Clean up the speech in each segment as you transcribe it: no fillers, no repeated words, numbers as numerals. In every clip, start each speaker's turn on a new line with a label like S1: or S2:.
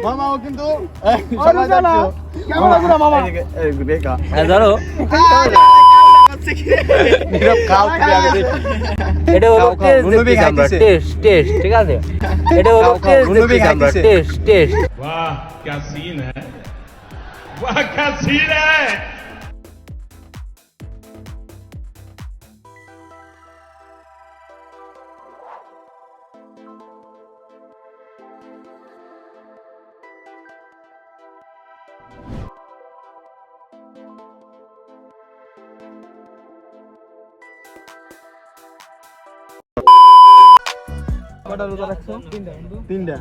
S1: মামাও কিন্তু
S2: ধরো এটা হলো টেস্ট ঠিক আছে, এটা হলো টেস্ট।
S3: वाह क्या सीन है, वाह क्या सीन है।
S1: তিনটা।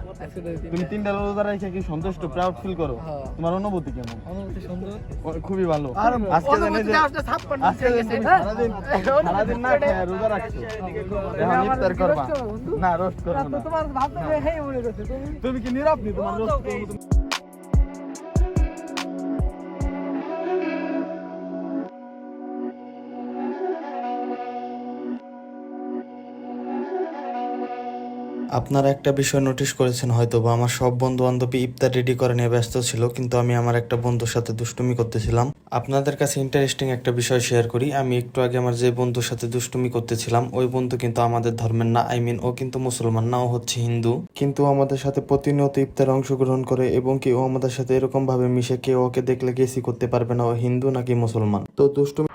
S1: তুমি তিনটা রোজা রাখে কি সন্তুষ্ট, প্রাউড ফিল করো? তোমার অনুভূতি কেমন? খুবই ভালো। আজকে জানি যে তুমি সারাদিন না খেয়ে রোজা রাখছো, এখন ইফতার করবা না, রোস্ট করবা না। তুমি কি নীরব নি? তোমার রোস্ট করবো।
S4: আপনারা একটা বিষয় নোটিশ করেছেন হয়তো বা, আমার সব বন্ধু বান্ধবী ইফতার রেডি করে নিয়ে ব্যস্ত ছিল, কিন্তু আমি আমার একটা বন্ধুর সাথে দুষ্টুমি করতেছিলাম। আপনাদের কাছে ইন্টারেস্টিং একটা বিষয় শেয়ার করি। আমি একটু আগে আমার যে বন্ধুর সাথে দুষ্টুমি করতেছিলাম, ওই বন্ধু কিন্তু আমাদের ধর্মের না, ও কিন্তু মুসলমান না, ও হচ্ছে হিন্দু, কিন্তু আমাদের সাথে প্রতিনিয়ত ইফতারে অংশগ্রহণ করে এবং কি ও আমাদের সাথে এরকম ভাবে মিশে কেউ ওকে দেখলে গেসি করতে পারবে না ও হিন্দু নাকি মুসলমান। তো দুষ্টুমি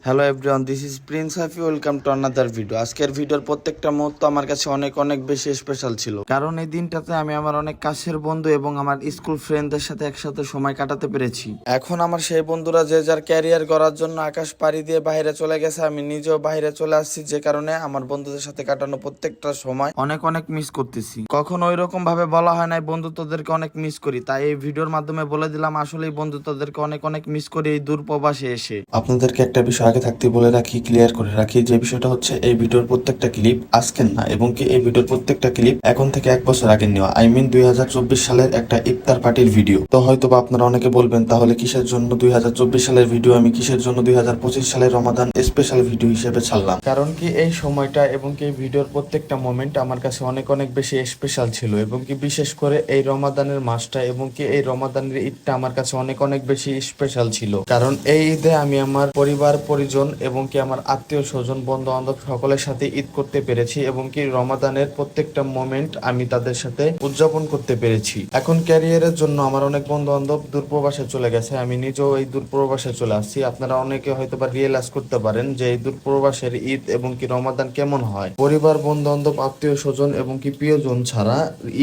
S4: hello everyone, this is Prince Hafi, welcome to another video. আজকের ভিডিওর প্রত্যেকটা মুহূর্ত আমার কাছে অনেক অনেক বেশি স্পেশাল ছিল, কারণ এই দিনটাতে আমি আমার অনেক কাছের বন্ধু এবং আমার স্কুল ফ্রেন্ডদের সাথে একসাথে সময় কাটাতে পেরেছি। এখন আমার সেই বন্ধুরা যে যার ক্যারিয়ার করার জন্য আকাশ পাড়ি দিয়ে বাইরে চলে গেছে, আমি নিজেও বাইরে চলে আসছি, যে কারণে আমার বন্ধুদের সাথে কাটানো প্রত্যেকটা সময় অনেক অনেক মিস করতেছি। কখনো ওই রকম ভাবে বলা হয় নাই বন্ধুত্বদেরকে অনেক মিস করি, তাই এই ভিডিওর মাধ্যমে বলে দিলাম আসলেই বন্ধুত্বদেরকে অনেক অনেক মিস করি এই দূর প্রবাসে এসে। আপনাদেরকে একটা বিষয় আগে থাকতে বলে রাখি, ক্লিয়ার করে রাখি, যে বিষয়টা হচ্ছে এই ভিডিওর প্রত্যেকটা ক্লিপ আজকের না, এবং কি এই ভিডিওর প্রত্যেকটা ক্লিপ এখন থেকে 1 বছর আগে নেওয়া, 2024 সালের একটা ইফতার পার্টির ভিডিও। তো হয়তো বা আপনারা অনেকে বলবেন তাহলে কিসের জন্য 2024 সালের ভিডিও আমি কিসের জন্য 2025 সালের রমাদান স্পেশাল ভিডিও হিসেবে ছাড়লাম, কারণ কি এই সময়টা এবং কি এই ভিডিওর প্রত্যেকটা মোমেন্ট আমার কাছে অনেক অনেক বেশি স্পেশাল ছিল, এবং কি বিশেষ করে এই রমাদানের মাসটা এবং কি এই রমাদানের ঈদটা আমার কাছে অনেক অনেক বেশি স্পেশাল ছিল, কারণ এই ঈদে আমি আমার পরিবার পরিজন এবং কি আমার আত্মীয় স্বজন বন্ধু বান্ধব সকলের সাথে ঈদ করতে পেরেছি, এবং কি রমাদানের প্রত্যেকটা মোমেন্ট আমি তাদের সাথে উদযাপন করতে পেরেছি। এখন ক্যারিয়ারের জন্য আমার অনেক বন্ধু বান্ধব দূরপ্রবাসে চলে গেছে, আমি নিজেও এই দূরপ্রবাসে চলে আসছি। আপনারা অনেকে হয়তো বা রিয়েলাইজ করতে পারেন যে এই দূরপ্রবাসের ঈদ এবং কি রমাদান কেমন হয়। পরিবার বন্ধু বান্ধব আত্মীয় স্বজন এবং কি প্রিয়জন ছাড়া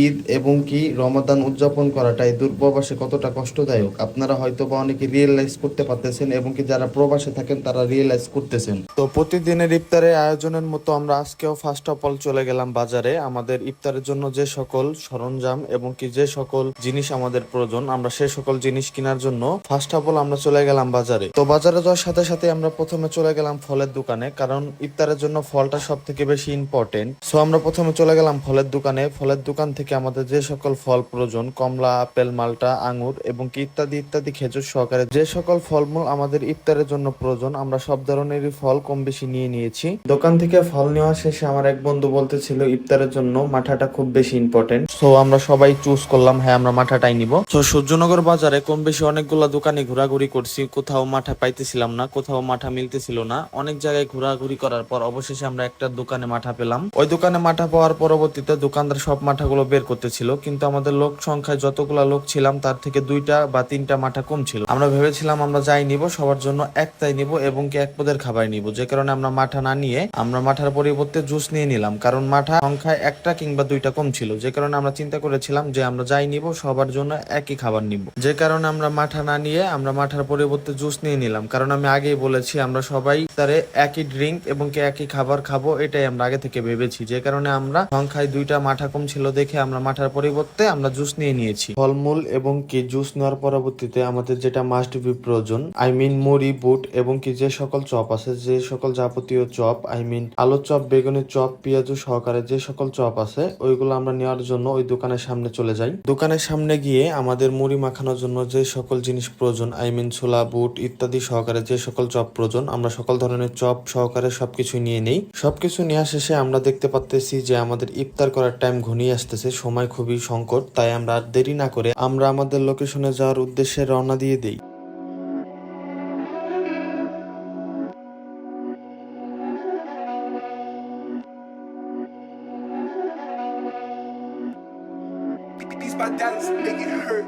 S4: ঈদ এবং কি রমাদান উদযাপন করাটা এই দূরপ্রবাসে কতটা কষ্টদায়ক আপনারা হয়তো বা অনেকে রিয়েলাইজ করতে পারতেছেন, এবং কি যারা প্রবাসে থাকেন তারা রিয়েলাইজ করতেছেন। তো প্রতিদিনের ইফতারের আয়োজনের মতো আমরা আজকেও ফার্স্ট অফ অল চলে গেলাম বাজারে। আমাদের ইফতারের জন্য যে সকল সরঞ্জাম এবং কি যে সকল জিনিস আমাদের প্রয়োজন, আমরা সে সকল জিনিস কেনার জন্য ফার্স্ট অফ অল আমরা চলে গেলাম বাজারে। তো বাজারে যাওয়ার সাথে সাথে আমরা প্রথমে চলে গেলাম ফলের দোকানে, কারণ ইফতারের জন্য ফলটা সব থেকে বেশি ইম্পর্টেন্ট। সো আমরা প্রথমে চলে গেলাম ফলের দোকানে। ফলের দোকান থেকে আমাদের যে সকল ফল প্রয়োজন, কমলা, আপেল, মাল্টা, আঙ্গুর এবং কি ইত্যাদি ইত্যাদি খেজুর সহকারে যে সকল ফলমূল আমাদের ইফতারের জন্য প্রয়োজন, আমরা সব ধরনেরই ফল কম বেশি নিয়ে নিয়েছি। দোকান থেকে ফল নেওয়া শেষে আমার এক বন্ধু বলতেছিল ইফতারের জন্য মাঠাটা খুব বেশি ইম্পর্টেন্ট। সো আমরা সবাই চুজ করলাম হ্যাঁ আমরা মাঠাটাই নিব। তো সূর্যনগর বাজারে কম বেশি অনেকগুলা দোকানে ঘোরাঘুরি করছি, কোথাও মাঠা পাইতেছিলাম না, কোথাও মাঠা মিলতেছিল না। অনেক জায়গায় ঘোরাঘুরি করার পর অবশেষে আমরা একটা দোকানে মাঠা পেলাম। ওই দোকানে মাঠা পাওয়ার পরবর্তীতে দোকানদার সব মাঠাগুলো বের করতেছিল, কিন্তু আমাদের লোক সংখ্যায় যতগুলা লোক ছিলাম তার থেকে 2টা বা 3টা মাঠা কম ছিল। আমরা ভেবেছিলাম আমরা যাই নিব, সবার জন্য একটাই নিব এবং কি এক পদের খাবার নিব, যে কারণে আমরা মাঠা না নিয়ে আমরা মাঠার পরিবর্তে জুস নিয়ে নিলাম, কারণ মাঠা সংখ্যায় 1টা কিংবা 2টা কম ছিল, যে কারণে আমরা চিন্তা করেছিলাম যে আমরা যাই নিব সবার জন্য একই খাবার নিব, যে কারণে আমরা মাঠা না নিয়ে আমরা মাঠার পরিবর্তে জুস নিয়ে নিলাম। কারণ আমি আগেই বলেছি আমরা সবাই তারে একই ড্রিঙ্ক এবং কি একই খাবার খাবো, এটাই আমরা আগে থেকে ভেবেছি, যে কারণে আমরা সংখ্যায় 2টা মাঠা কম ছিল দেখে আমরা মাঠার পরিবর্তে আমরা জুস নিয়ে নিয়েছি। ফলমূল এবং কি জুস নেওয়ার পরবর্তীতে আমাদের যেটা মাস্ট বি প্রয়োজন, মুড়ি, বুট এবং কি যে সকল চপ আছে, যে সকল যাবতীয় চপ, আলুর চপ, বেগুনের চপ, পেঁয়াজু সহকারে যে সকল চপ আছে, ওইগুলো আমরা নেওয়ার জন্য ওই দোকানের সামনে চলে যাই। দোকানের সামনে গিয়ে আমাদের মুড়ি মাখানোর জন্য যে সকল জিনিস প্রয়োজন, ছোলা, বুট ইত্যাদি সহকারে যে সকল চপ প্রয়োজন, আমরা সকল ধরনের চপ সহকারে সবকিছু নিয়ে নেই। সবকিছু নেওয়া শেষে আমরা দেখতে পাচ্তেছি যে আমাদের ইফতার করার টাইম ঘনিয়ে আসতেছে, সময় খুবই সংকট। তাই আমরা আর দেরি না করে আমরা আমাদের লোকেশনে যাওয়ার উদ্দেশ্যে রওনা দিয়ে দিই।
S5: These my dollars make it hurt.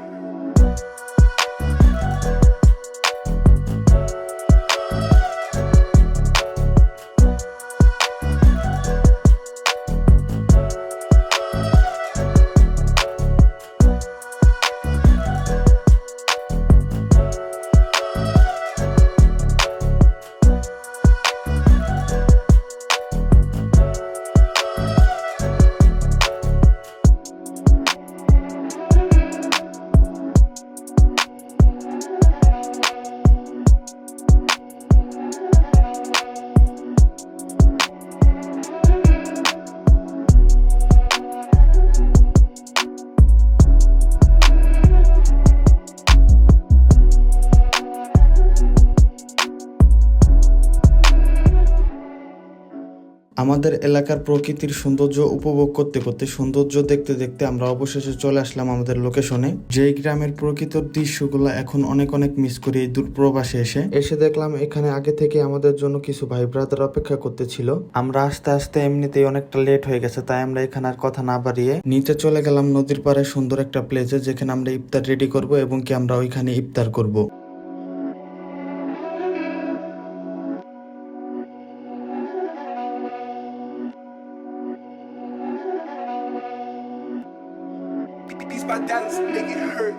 S4: আমাদের এলাকার প্রকৃতির সৌন্দর্য উপভোগ করতে করতে, সৌন্দর্য দেখতে দেখতে আমরা অবশেষে চলে আসলাম আমাদের লোকেশনে। যেই গ্রামের প্রকৃত দৃশ্যগুলো এখন অনেক অনেক মিস করি এই দূরপ্রবাসে এসে দেখলাম এখানে আগে থেকে আমাদের জন্য কিছু ভাই ব্রাদার অপেক্ষা করতেছিল। আমরা আস্তে আস্তে এমনিতেই অনেকটা লেট হয়ে গেছে, তাই আমরা এখানে আর কথা না বাড়িয়ে নিচে চলে গেলাম নদীর পাড়ে সুন্দর একটা প্লেসে, যেখানে আমরা ইফতার রেডি করব এবং কি আমরা ওইখানে ইফতার করব।
S5: These my dollars make it hurt.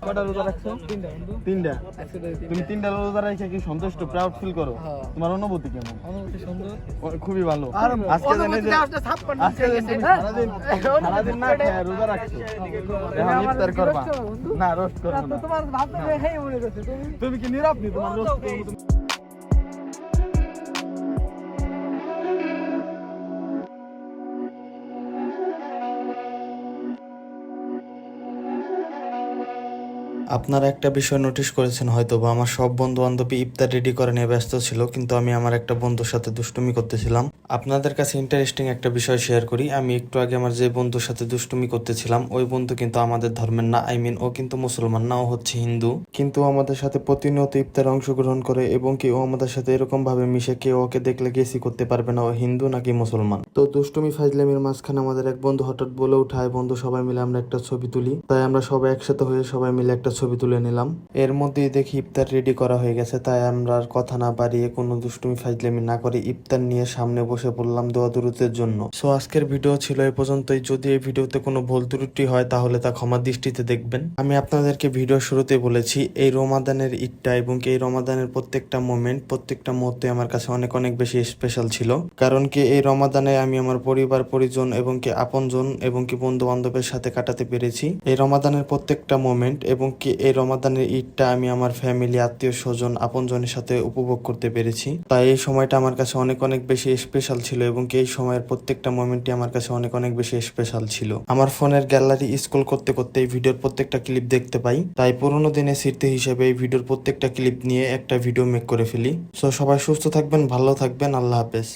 S1: কয়টা রোজা রাখছো? তিনটা। তুমি তিনটা রোজা রেখে কি সন্তুষ্ট, প্রাউড ফিল করো? তোমার অনুভূতি কেমন? খুবই ভালো। আজকে জানি যে তুমি সারাদিন না খেয়ে রোজা রাখছো, এখন ইফতার করবা না, রোস্ট করবা না। তুমি কি নীরব নি? তোমার রোস্ট করবো।
S4: আপনারা একটা বিষয় নোটিশ করেছেন হয়তো বা, আমার সব বন্ধু বান্ধবী ইফতার রেডি করে নিয়ে ব্যস্ত ছিল, কিন্তু আমি আমার একটা বন্ধুর সাথে দুষ্টুমি করতেছিলাম। আপনাদের কাছে ইন্টারেস্টিং একটা বিষয় শেয়ার করি। আমি একটু আগে আমার যে বন্ধুর সাথে দুষ্টুমি করতেছিলাম, ওই বন্ধু কিন্তু আমাদের ধর্মের না, ও কিন্তু মুসলমান না, ও হচ্ছে হিন্দু, কিন্তু আমাদের সাথে প্রতিনিয়ত ইফতারে অংশগ্রহণ করে এবং কি ও আমাদের সাথে এরকম ভাবে মিশে কেউ ওকে দেখলে গেসি করতে পারবে না ও হিন্দু নাকি মুসলমান। তো দুষ্টুমি ফাজলামির মাঝখানে আমাদের এক বন্ধু হঠাৎ বলে উঠায়, বন্ধু সবাই মিলে আমরা একটা ছবি তুলি। তাই আমরা সবাই একসাথে হয়ে সবাই মিলে একটা ছবি তুলে নিলাম। এর মধ্যেই দেখি ইফতার রেডি করা হয়ে গেছে, তাই আমরা আর কথা না বাড়িয়ে কোনো দুষ্টুমি ফাজলামি না করে ইফতার নিয়ে সামনে বসে পড়লাম দোয়া দুরুদের জন্য। সো আজকের ভিডিও ছিল এই পর্যন্তই। যদি এই ভিডিওতে কোনো ভুল ত্রুটি হয় তাহলে তা ক্ষমা দৃষ্টিতে দেখবেন। আমি আপনাদেরকে ভিডিও শুরুতে বলেছি, এই রমাদানের ঈদটা এবং এই রমাদানের প্রত্যেকটা মোমেন্ট, প্রত্যেকটা মুহূর্তে আমার কাছে অনেক অনেক বেশি স্পেশাল ছিল। কারণ কি এই রমাদানে আমি আমার পরিবার পরিজন এবং কি আপনজন এবং কি বন্ধু বান্ধবের সাথে কাটাতে পেরেছি। এই রমাদানের প্রত্যেকটা মোমেন্ট এবং কি কি এই রমাদানের ঈদটা আমি আমার ফ্যামিলি, আত্মীয় স্বজন, আপনজনের সাথে উপভোগ করতে পেরেছি। তাই এই সময়টা আমার কাছে অনেক অনেক বেশি স্পেশাল ছিল এবং কি এই সময়ের প্রত্যেকটা মোমেন্টই আমার কাছে অনেক অনেক বেশি স্পেশাল ছিল। আমার ফোনের গ্যালারি স্ক্রল করতে করতে এই ভিডিওর প্রত্যেকটা ক্লিপ দেখতে পাই, তাই পুরোনো দিনের স্মৃতি হিসেবে এই ভিডিওর প্রত্যেকটা ক্লিপ নিয়ে একটা ভিডিও মেক করে ফেলি। সো সবাই সুস্থ থাকবেন, ভালো থাকবেন, আল্লাহ হাফেজ।